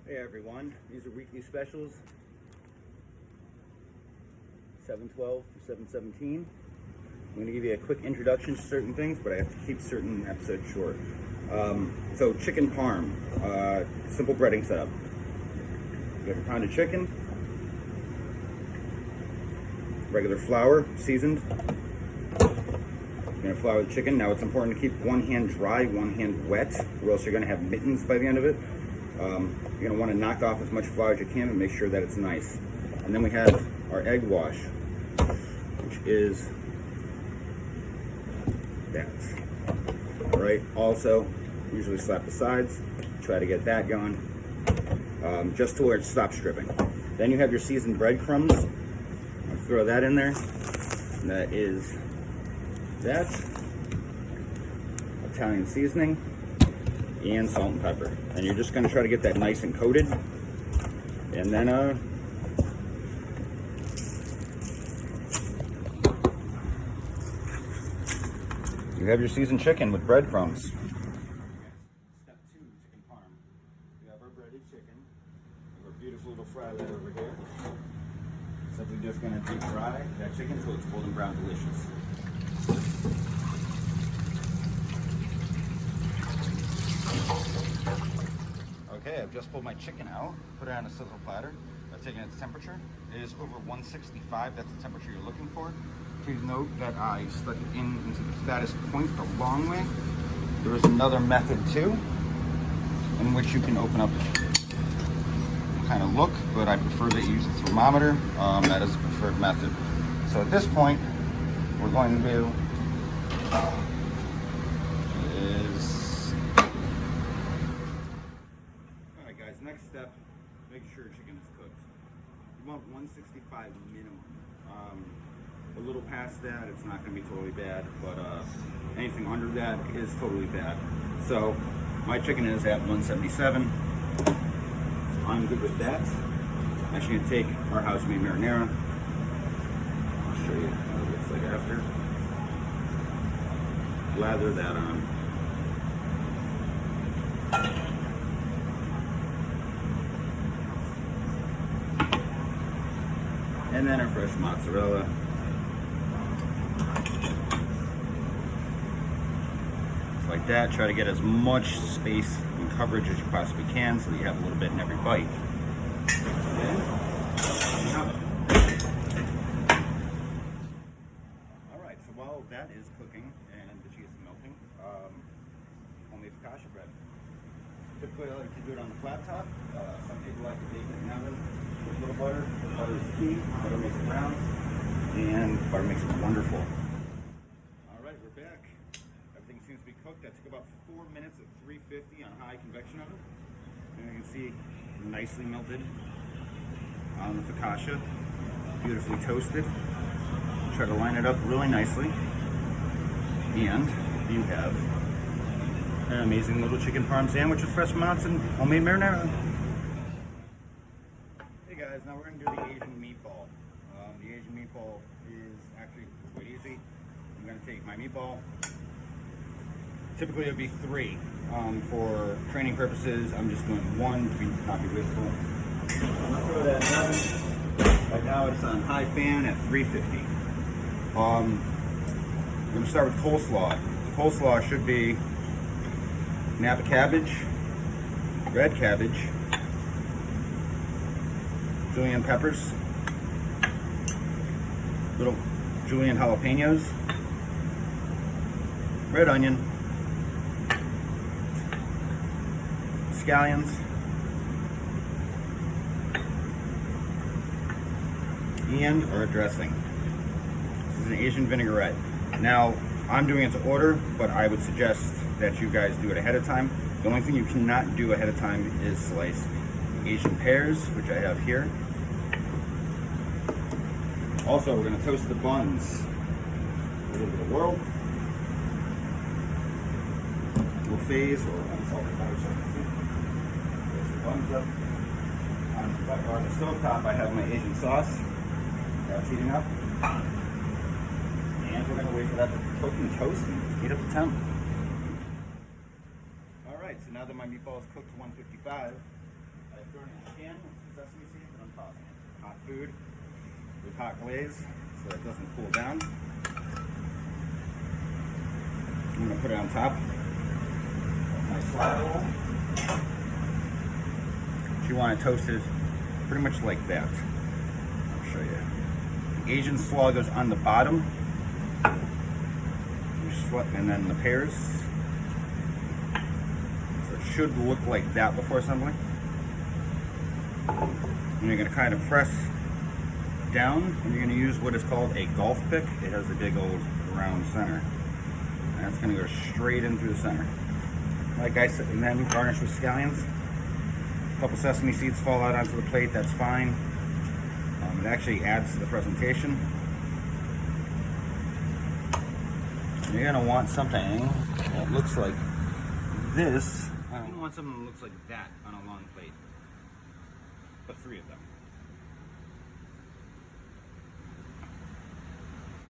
Hey everyone, these are weekly specials, 7/12 through 7/17. I'm going to give you a quick introduction to certain things, but I have to keep certain episodes short. So chicken parm, simple breading setup. You have a pound of chicken, regular flour, seasoned. You're going to flour the chicken. Now it's important to keep one hand dry, one hand wet, or else you're going to have mittens by the end of it. You're going to want to knock off as much flour as you can and make sure that it's nice. And then we have our egg wash, which is that. Alright, also, usually slap the sides, try to get that going, just to where it stops dripping. Then you have your seasoned breadcrumbs. I'll throw that in there. And that is that. Italian seasoning. And salt and pepper. And you're just going to try to get that nice and coated. And then you have your seasoned chicken with breadcrumbs. Step 2, chicken parm. We have our breaded chicken. We have our beautiful little fry lid over here. Simply just going to deep fry that chicken until it's golden brown delicious. Okay, I've just pulled my chicken out, put it on a sizzle platter. I've taken its temperature. It is over 165, that's the temperature you're looking for. Please note that I stuck it into the fattest point the long way. There is another method too, in which you can open up kind of look, but I prefer that you use a thermometer. That is the preferred method. So at this point, we're going to do next step, make sure chicken is cooked. You want 165 minimum. A little past that, it's not going to be totally bad, but anything under that is totally bad. So my chicken is at 177. I'm good with that. I'm actually going to take our house-made marinara. I'll show you what it looks like after. Lather that on. And then our fresh mozzarella. Just like that. Try to get as much space and coverage as you possibly can so that you have a little bit in every bite. Alright, so while that is cooking and the cheese is melting, homemade Focaccia bread. Typically I like to do it on the flat top. Some people like to bake it in the oven. With a little butter. Butter is key. Butter makes it brown, and butter makes it wonderful. All right, we're back. Everything seems to be cooked. That took about 4 minutes at 350 on a high convection oven. And you can see nicely melted on the focaccia, beautifully toasted. Try to line it up really nicely, and you have an amazing little chicken parm sandwich with fresh mozz and homemade marinara. Now we're going to do the Asian meatball. The Asian meatball is actually quite easy. I'm going to take my meatball. Typically it would be 3. For training purposes, I'm just doing 1 to not be wasteful. I'm going to throw that in the oven. Right now it's on high fan at 350. I'm going to start with coleslaw. The coleslaw should be Napa cabbage, red cabbage, julienne peppers, little julienne jalapenos, red onion, scallions, and our dressing. This is an Asian vinaigrette. Now, I'm doing it to order, but I would suggest that you guys do it ahead of time. The only thing you cannot do ahead of time is slice Asian pears, which I have here. Also, we're going to toast the buns. A little bit of whirl. A little phase or unsalted butter substitute. Toast the buns up. On the stove top, I have my Asian sauce. That's heating up. And we're going to wait for that to cook and toast and heat up the temp. Alright, so now that my meatball is cooked to 155, I've thrown in a pan with some sesame seeds and I'm tossing it. Hot food with hot glaze so it doesn't cool down. I'm going to put it on top of my slaw roll. You want it toasted pretty much like that. I'll show you. The Asian slaw goes on the bottom. And then the pears. So it should look like that before assembling. And you're going to kind of press down, and you're going to use what is called a golf pick. It has a big old round center. And it's going to go straight in through the center. Like I said, and then garnish with scallions. A couple sesame seeds fall out onto the plate, that's fine. It actually adds to the presentation. And you're going to want something that looks like this. You're going to want something that looks like that on a long plate. But 3 of them.